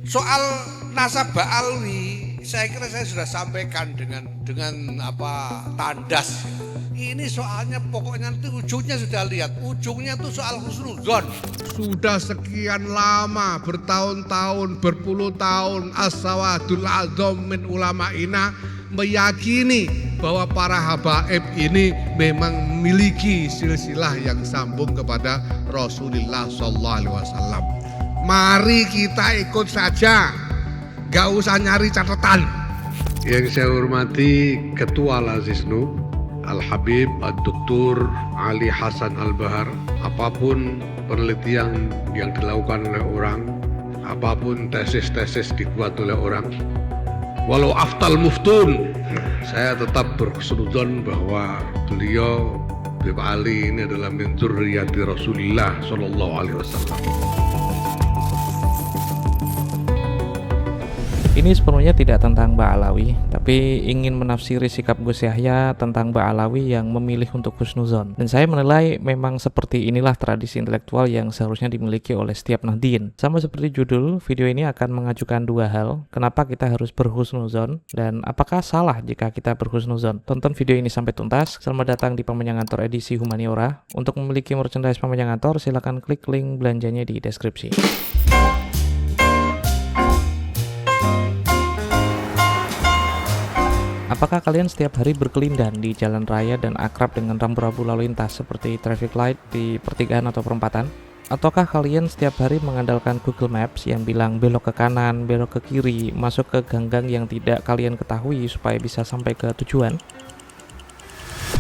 Soal nasabah alwi, saya kira saya sudah sampaikan dengan tandas. Ini soalnya pokoknya nanti ujungnya sudah lihat, ujungnya tuh soal husnuzon. Sudah sekian lama, bertahun-tahun, berpuluh tahun, as-sawadul adzam min ulama'ina meyakini bahwa para habaib ini memang memiliki silsilah yang sambung kepada Rasulullah SAW. Mari kita ikut saja, gak usah nyari catatan. Yang saya hormati Ketua Lazisnu Al-Habib Ad-Doktur Ali Hasan Al-Bahar, apapun penelitian yang dilakukan oleh orang, apapun tesis-tesis dibuat oleh orang, walau aftal muftun, saya tetap berhusnudzon bahwa beliau Habib Ali ini adalah min dzurriyyati Rasulillah sallallahu alaihi wasallam. Ini sepenuhnya tidak tentang Mbak Alawi, tapi ingin menafsiri sikap Gus Yahya tentang Mbak Alawi yang memilih untuk husnuzon. Dan saya menilai memang seperti inilah tradisi intelektual yang seharusnya dimiliki oleh setiap nahdien. Sama seperti judul, video ini akan mengajukan dua hal. Kenapa kita harus berhusnuzon, dan apakah salah jika kita berhusnuzon? Tonton video ini sampai tuntas. Selamat datang di Pemanjang Kantor edisi Humaniora. Untuk memiliki merchandise Pemanjang Kantor, silakan klik link belanjanya di deskripsi. Apakah kalian setiap hari berkelindan di jalan raya dan akrab dengan rambu-rambu lalu lintas seperti traffic light di pertigaan atau perempatan? Ataukah kalian setiap hari mengandalkan Google Maps yang bilang belok ke kanan, belok ke kiri, masuk ke gang-gang yang tidak kalian ketahui supaya bisa sampai ke tujuan?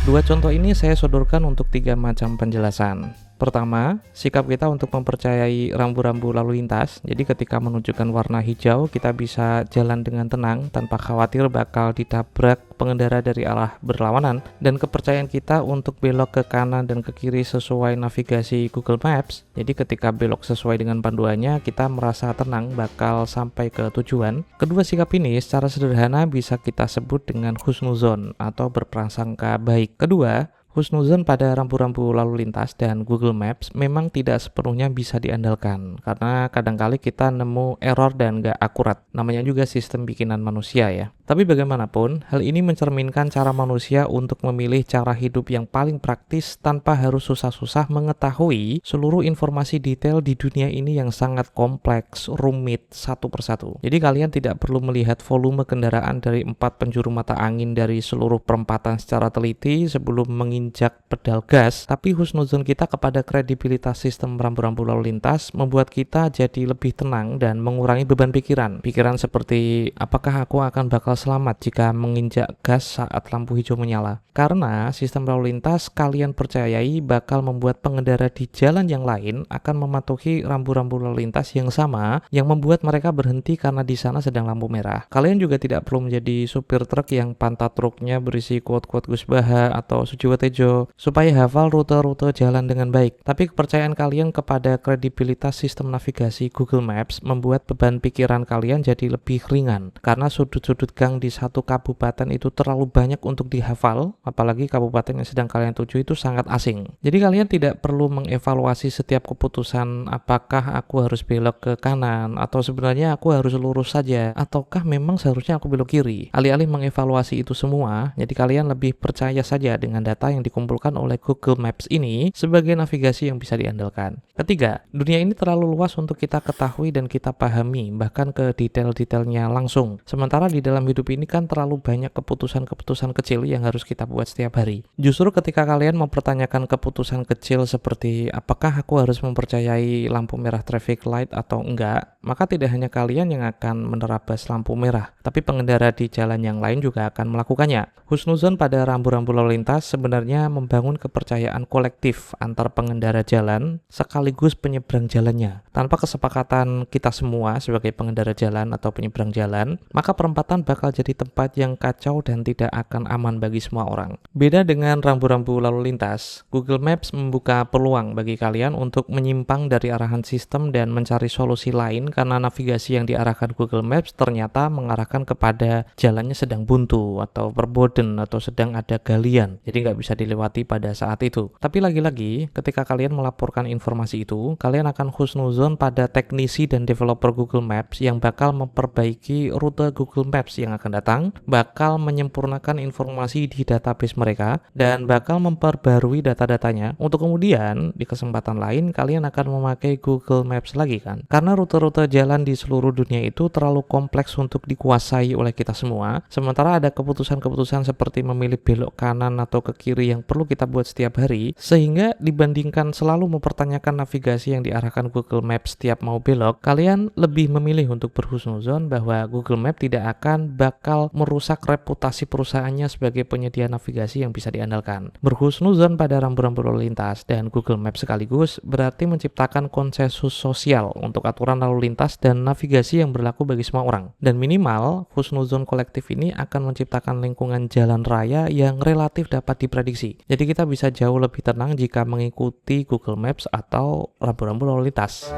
Dua contoh ini saya sodorkan untuk 3 macam penjelasan. Pertama, sikap kita untuk mempercayai rambu-rambu lalu lintas. Jadi ketika menunjukkan warna hijau, kita bisa jalan dengan tenang tanpa khawatir bakal ditabrak pengendara dari arah berlawanan. Dan kepercayaan kita untuk belok ke kanan dan ke kiri sesuai navigasi Google Maps. Jadi ketika belok sesuai dengan panduannya, kita merasa tenang bakal sampai ke tujuan. Kedua sikap ini secara sederhana bisa kita sebut dengan husnuzon atau berprasangka baik. Kedua, husnuzon pada rambu-rambu lalu lintas dan Google Maps memang tidak sepenuhnya bisa diandalkan karena kadangkali kita nemu error dan gak akurat. Namanya juga sistem bikinan manusia ya. Tapi bagaimanapun, hal ini mencerminkan cara manusia untuk memilih cara hidup yang paling praktis tanpa harus susah-susah mengetahui seluruh informasi detail di dunia ini yang sangat kompleks, rumit, satu persatu. Jadi kalian tidak perlu melihat volume kendaraan dari 4 penjuru mata angin dari seluruh perempatan secara teliti sebelum menginjak pedal gas, tapi husnuzon kita kepada kredibilitas sistem rambu-rambu lalu lintas membuat kita jadi lebih tenang dan mengurangi beban pikiran. Pikiran seperti, apakah aku akan bakal selamat jika menginjak gas saat lampu hijau menyala? Karena sistem lalu lintas kalian percayai bakal membuat pengendara di jalan yang lain akan mematuhi rambu-rambu lalu lintas yang sama yang membuat mereka berhenti karena di sana sedang lampu merah. Kalian juga tidak perlu menjadi supir truk yang pantat truknya berisi quote-quote Gus Baha atau Sujiwo Tejo supaya hafal rute-rute jalan dengan baik. Tapi kepercayaan kalian kepada kredibilitas sistem navigasi Google Maps membuat beban pikiran kalian jadi lebih ringan karena sudut-sudut gang di satu kabupaten itu terlalu banyak untuk dihafal, apalagi kabupaten yang sedang kalian tuju itu sangat asing. Jadi kalian tidak perlu mengevaluasi setiap keputusan, apakah aku harus belok ke kanan atau sebenarnya aku harus lurus saja ataukah memang seharusnya aku belok kiri. Alih-alih mengevaluasi itu semua, jadi kalian lebih percaya saja dengan data yang dikumpulkan oleh Google Maps ini sebagai navigasi yang bisa diandalkan. Ketiga, dunia ini terlalu luas untuk kita ketahui dan kita pahami, bahkan ke detail-detailnya langsung. Sementara di dalam hidup ini kan terlalu banyak keputusan-keputusan kecil yang harus kita buat setiap hari. Justru ketika kalian mempertanyakan keputusan kecil seperti apakah aku harus mempercayai lampu merah traffic light atau enggak, maka tidak hanya kalian yang akan menerabas lampu merah, tapi pengendara di jalan yang lain juga akan melakukannya. Husnuzon pada rambu-rambu lalu lintas sebenarnya membangun kepercayaan kolektif antar pengendara jalan sekaligus penyeberang jalannya. Tanpa kesepakatan kita semua sebagai pengendara jalan atau penyeberang jalan, maka perempatan bakal jadi tempat yang kacau dan tidak akan aman bagi semua orang. Beda dengan rambu-rambu lalu lintas, Google Maps membuka peluang bagi kalian untuk menyimpang dari arahan sistem dan mencari solusi lain karena navigasi yang diarahkan Google Maps ternyata mengarahkan kepada jalannya sedang buntu atau berboden atau sedang ada galian. Jadi nggak bisa dilewati pada saat itu. Tapi lagi-lagi, ketika kalian melaporkan informasi itu, kalian akan husnuzon pada teknisi dan developer Google Maps yang bakal memperbaiki rute Google Maps yang akan datang, bakal menyempurnakan informasi di database mereka, dan bakal memperbarui data-datanya untuk kemudian di kesempatan lain kalian akan memakai Google Maps lagi kan. Karena rute-rute jalan di seluruh dunia itu terlalu kompleks untuk dikuasai oleh kita semua, sementara ada keputusan-keputusan seperti memilih belok kanan atau ke kiri yang perlu kita buat setiap hari, sehingga dibandingkan selalu mempertanyakan navigasi yang diarahkan Google Maps setiap mau belok, kalian lebih memilih untuk berhusnuzon bahwa Google Maps tidak akan bakal merusak reputasi perusahaannya sebagai penyedia navigasi yang bisa diandalkan. Berhusnuzon pada rambu-rambu lalu lintas dan Google Maps sekaligus berarti menciptakan konsensus sosial untuk aturan lalu lintas dan navigasi yang berlaku bagi semua orang. Dan minimal, husnuzon kolektif ini akan menciptakan lingkungan jalan raya yang relatif dapat diprediksi. Jadi kita bisa jauh lebih tenang jika mengikuti Google Maps atau rambu-rambu lalu lintas.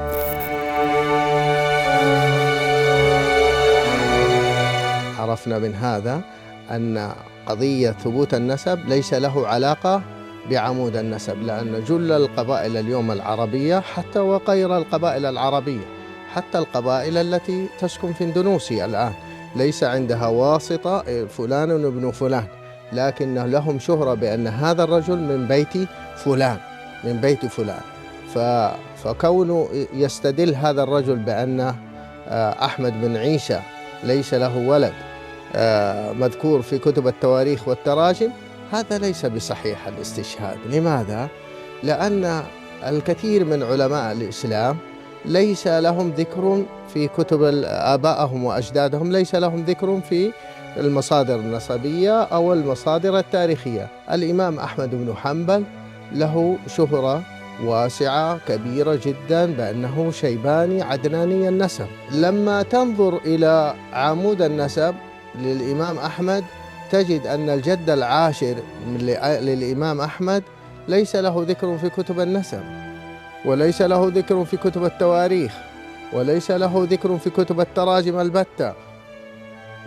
عرفنا من هذا أن قضية ثبوت النسب ليس له علاقة بعمود النسب، لأن جل القبائل اليوم العربية حتى وغير القبائل العربية، حتى القبائل التي تسكن في اندونيسيا الآن ليس عندها واسطة فلان ابن فلان، لكن لهم شهرة بأن هذا الرجل من بيت فلان، من بيت فلان. فكونه يستدل هذا الرجل بأن أحمد بن عيسى ليس له ولد مذكور في كتب التواريخ والتراجم، هذا ليس بصحيح الاستشهاد. لماذا؟ لأن الكثير من علماء الإسلام ليس لهم ذكر في كتب آبائهم وأجدادهم، ليس لهم ذكر في المصادر النسبية أو المصادر التاريخية. الإمام أحمد بن حنبل له شهرة واسعة كبيرة جدا بأنه شيباني عدناني النسب. لما تنظر إلى عمود النسب للإمام أحمد تجد أن الجد العاشر للإمام أحمد ليس له ذكر في كتب النسب، وليس له ذكر في كتب التواريخ، وليس له ذكر في كتب التراجم البتة،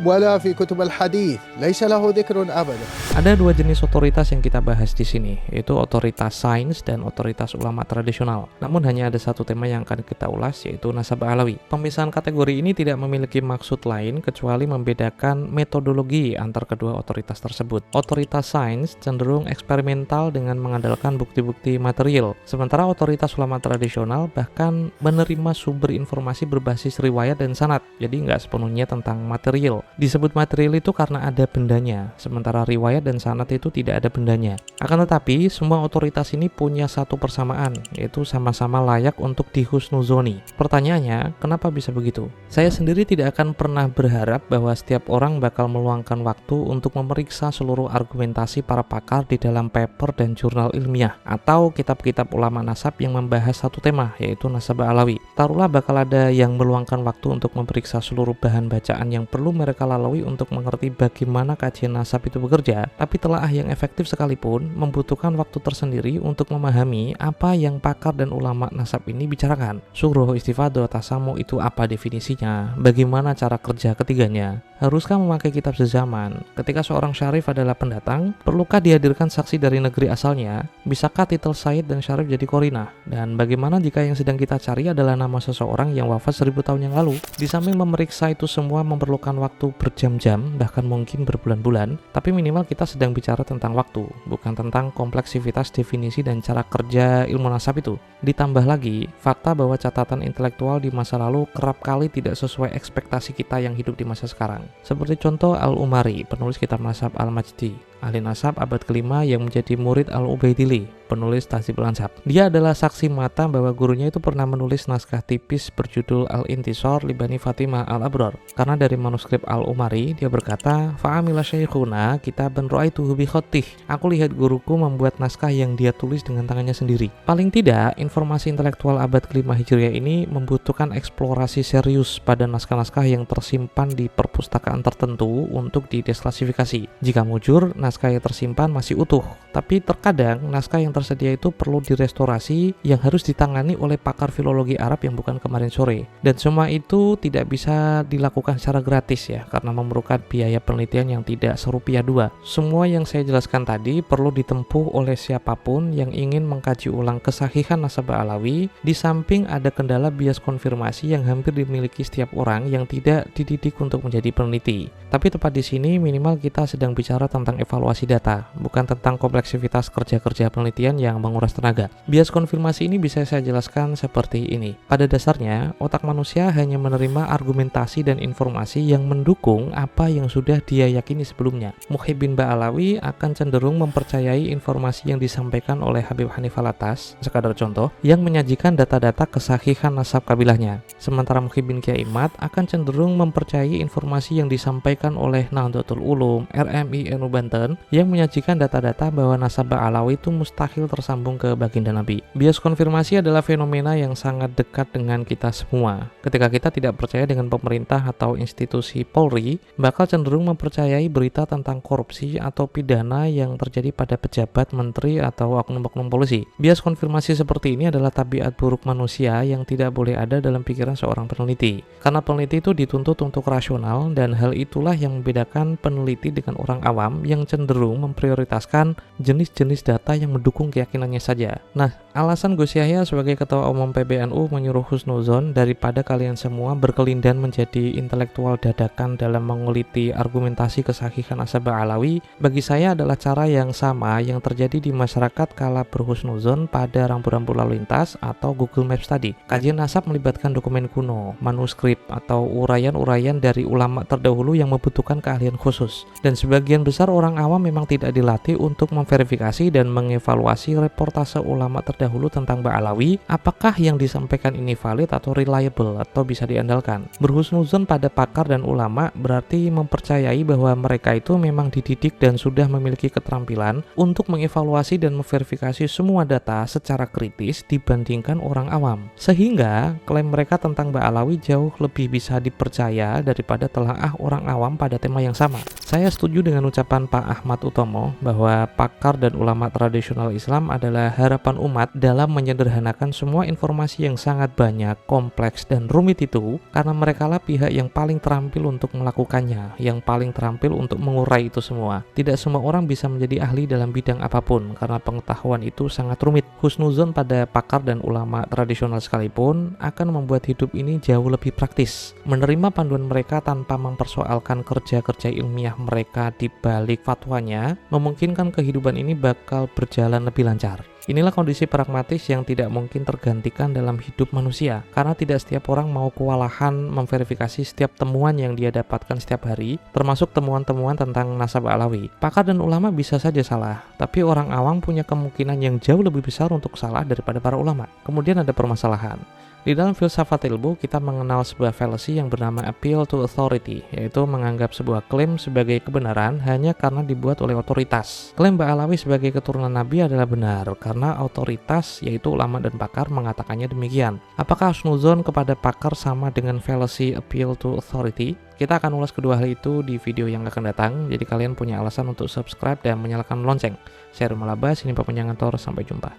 ولا في كتب الحديث، ليس له ذكر أبدا. Ada dua jenis otoritas yang kita bahas di sini, yaitu otoritas sains dan otoritas ulama tradisional. Namun hanya ada satu tema yang akan kita ulas, yaitu nasab alawi. Pemisahan kategori ini tidak memiliki maksud lain kecuali membedakan metodologi antar kedua otoritas tersebut. Otoritas sains cenderung eksperimental dengan mengandalkan bukti-bukti material, sementara otoritas ulama tradisional bahkan menerima sumber informasi berbasis riwayat dan sanad, jadi nggak sepenuhnya tentang material. Disebut material itu karena ada bendanya, sementara riwayat dan sanad itu tidak ada bendanya. Akan tetapi, semua otoritas ini punya satu persamaan, yaitu sama-sama layak untuk dihusnuzoni. Pertanyaannya, kenapa bisa begitu? Saya sendiri tidak akan pernah berharap bahwa setiap orang bakal meluangkan waktu untuk memeriksa seluruh argumentasi para pakar di dalam paper dan jurnal ilmiah, atau kitab-kitab ulama nasab yang membahas satu tema, yaitu nasab alawi. Taruhlah bakal ada yang meluangkan waktu untuk memeriksa seluruh bahan bacaan yang perlu mereka lalui untuk mengerti bagaimana kajian nasab itu bekerja, tapi telaah yang efektif sekalipun membutuhkan waktu tersendiri untuk memahami apa yang pakar dan ulama nasab ini bicarakan. Suruh, istifadah, tasamu itu apa definisinya, bagaimana cara kerja ketiganya, haruskah memakai kitab sezaman, ketika seorang syarif adalah pendatang, perlukah dihadirkan saksi dari negeri asalnya, bisakah titel Said dan Syarif jadi korinah, dan bagaimana jika yang sedang kita cari adalah nama seseorang yang wafat 1000 tahun yang lalu. Di samping memeriksa itu semua memerlukan waktu berjam-jam, bahkan mungkin berbulan-bulan, tapi minimal kita sedang bicara tentang waktu, bukan tentang kompleksivitas definisi dan cara kerja ilmu nasab itu. Ditambah lagi, fakta bahwa catatan intelektual di masa lalu kerap kali tidak sesuai ekspektasi kita yang hidup di masa sekarang. Seperti contoh Al-Umari, penulis kitab nasab Al-Majdi, ahli nasab abad ke-5 yang menjadi murid Al-Ubaidili, penulis Tahdzib Al-Ansab. Dia adalah saksi mata bahwa gurunya itu pernah menulis naskah tipis berjudul Al-Intisar li Bani Fatimah Al-Abrar. Karena dari manuskrip Al-Umari, dia berkata, "Fa'amila syekhuna kitaban ra'aituhu bi khattih." Aku lihat guruku membuat naskah yang dia tulis dengan tangannya sendiri. Paling tidak, informasi intelektual abad ke-5 Hijriah ini membutuhkan eksplorasi serius pada naskah-naskah yang tersimpan di perpustakaan tertentu untuk didesklasifikasi. Jika mujur, naskah naskah yang tersimpan masih utuh, tapi terkadang naskah yang tersedia itu perlu direstorasi yang harus ditangani oleh pakar filologi Arab yang bukan kemarin sore. Dan semua itu tidak bisa dilakukan secara gratis ya, karena memerlukan biaya penelitian yang tidak serupiah dua. Semua yang saya jelaskan tadi perlu ditempuh oleh siapapun yang ingin mengkaji ulang kesahihan nasabah Alawi, di samping ada kendala bias konfirmasi yang hampir dimiliki setiap orang yang tidak dididik untuk menjadi peneliti. Tapi tepat di sini minimal kita sedang bicara tentang evaluasi data, bukan tentang kompleksivitas kerja-kerja penelitian yang menguras tenaga. Bias konfirmasi ini bisa saya jelaskan seperti ini. Pada dasarnya, otak manusia hanya menerima argumentasi dan informasi yang mendukung apa yang sudah dia yakini sebelumnya. Muhyiddin Ba'alawi akan cenderung mempercayai informasi yang disampaikan oleh Habib Hanif Alatas, sekadar contoh, yang menyajikan data-data kesahihan nasab kabilahnya. Sementara Muhyiddin Kiai Imad akan cenderung mempercayai informasi yang disampaikan oleh Nahdlatul Ulum, RMI NU Banten, yang menyajikan data-data bahwa nasabah Alawi itu mustahil tersambung ke baginda Nabi. Bias konfirmasi adalah fenomena yang sangat dekat dengan kita semua. Ketika kita tidak percaya dengan pemerintah atau institusi Polri, bakal cenderung mempercayai berita tentang korupsi atau pidana yang terjadi pada pejabat, menteri, atau oknum-oknum polisi. Bias konfirmasi seperti ini adalah tabiat buruk manusia yang tidak boleh ada dalam pikiran seorang peneliti. Karena peneliti itu dituntut untuk rasional, dan hal itulah yang membedakan peneliti dengan orang awam yang cenderung memprioritaskan jenis-jenis data yang mendukung keyakinannya saja. Nah, alasan Gus Yahya sebagai Ketua Umum PBNU menyuruh husnuzon daripada kalian semua berkelindan menjadi intelektual dadakan dalam menguliti argumentasi kesahihan nasabah Alawi, bagi saya adalah cara yang sama yang terjadi di masyarakat kala berhusnuzon pada rambu-rambu lalu lintas atau Google Maps tadi. Kajian nasab melibatkan dokumen kuno, manuskrip, atau uraian-uraian dari ulama terdahulu yang membutuhkan keahlian khusus. Dan sebagian besar orang awam memang tidak dilatih untuk memverifikasi dan mengevaluasi reportase ulama terdahulu tentang Ba'alawi, apakah yang disampaikan ini valid atau reliable atau bisa diandalkan. Berhusnuzon pada pakar dan ulama berarti mempercayai bahwa mereka itu memang dididik dan sudah memiliki keterampilan untuk mengevaluasi dan memverifikasi semua data secara kritis dibandingkan orang awam. Sehingga klaim mereka tentang Ba'alawi jauh lebih bisa dipercaya daripada telaah orang awam pada tema yang sama. Saya setuju dengan ucapan Pak Ahmad Utomo bahwa pakar dan ulama tradisional Islam adalah harapan umat dalam menyederhanakan semua informasi yang sangat banyak, kompleks, dan rumit itu, karena merekalah pihak yang paling terampil untuk melakukannya, yang paling terampil untuk mengurai itu semua. Tidak semua orang bisa menjadi ahli dalam bidang apapun karena pengetahuan itu sangat rumit. Husnuzon pada pakar dan ulama tradisional sekalipun akan membuat hidup ini jauh lebih praktis. Menerima panduan mereka tanpa mempersoalkan kerja-kerja ilmiah mereka di balik fatwanya memungkinkan kehidupan ini bakal berjalan lebih lancar. Inilah kondisi pragmatis yang tidak mungkin tergantikan dalam hidup manusia, karena tidak setiap orang mau kewalahan memverifikasi setiap temuan yang dia dapatkan setiap hari, termasuk temuan-temuan tentang nasabah Alawi. Pakar dan ulama bisa saja salah, tapi orang awam punya kemungkinan yang jauh lebih besar untuk salah daripada para ulama. Kemudian ada permasalahan. Di dalam filsafat ilmu, kita mengenal sebuah fallacy yang bernama appeal to authority, yaitu menganggap sebuah klaim sebagai kebenaran hanya karena dibuat oleh otoritas. Klaim Ba'alawi sebagai keturunan Nabi adalah benar karena otoritas, yaitu ulama dan pakar, mengatakannya demikian. Apakah husnuzon kepada pakar sama dengan fallacy appeal to authority? Kita akan ulas kedua hal itu di video yang akan datang, jadi kalian punya alasan untuk subscribe dan menyalakan lonceng. Saya Rumah Labas, ini Pak Penyangantor, sampai jumpa.